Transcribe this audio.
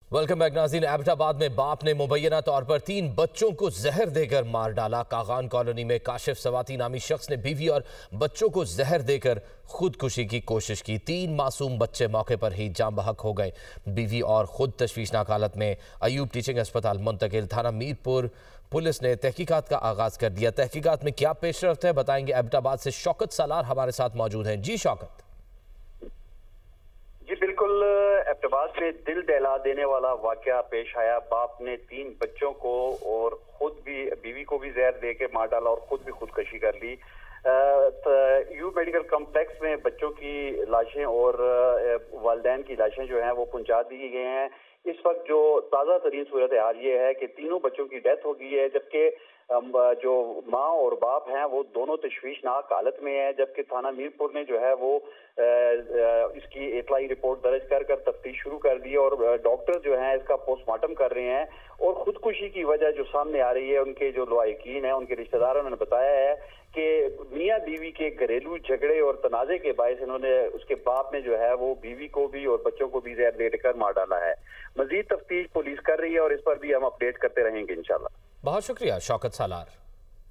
Welcome back नाज़रीन। एबटाबाद में बाप ने मुबैना तौर पर 3 बच्चों को जहर देकर मार डाला। कागान कॉलोनी में काशिफ सवाती नामी शख्स ने बीवी और बच्चों को जहर देकर खुदकुशी की कोशिश की। 3 मासूम बच्चे मौके पर ही जान बहक हो गए। बीवी और खुद तशवीशनाक हालत में अयूब टीचिंग अस्पताल मुंतकिल। थाना मीरपुर पुलिस ने तहकीकात का आगाज कर दिया। तहकीकात में क्या पेशरफ्त है बताएंगे। एबटाबाद से शौकत सालार हमारे साथ मौजूद हैं। जी शौकत। जी बिल्कुल, एबटाबाद में दिल दहला देने वाला वाकया पेश आया। बाप ने 3 बच्चों को और खुद भी बीवी को भी जहर दे के मार डाला और खुद भी खुदकशी कर ली। यू मेडिकल कॉम्प्लेक्स में बच्चों की लाशें और वालिदैन की लाशें जो हैं वो पहुंचा दी गई हैं। इस वक्त जो ताज़ा तरीन सूरत हाल ये है कि तीनों बच्चों की डेथ हो गई है, जबकि जो माँ और बाप हैं वो दोनों तशवीशनाक हालत में है। जबकि थाना मीरपुर ने जो है वो इसकी इतलाई रिपोर्ट दर्ज कर तफ्तीश शुरू कर दी और डॉक्टर जो हैं इसका पोस्टमार्टम कर रहे हैं। और खुदकुशी की वजह जो सामने आ रही है, उनके जो लवाहिकीन हैं, उनके रिश्तेदारों ने बताया है कि मियाँ बीवी के घरेलू झगड़े और तनाजे के बायस इन्होंने, उसके बाप ने जो है वो बीवी को भी और बच्चों को भी जहर देकर मार डाला है। मजीद तफ्तीश पुलिस कर रही है और इस पर भी हम अपडेट करते रहेंगे इंशाल्लाह। बहुत शुक्रिया शौकत सालार।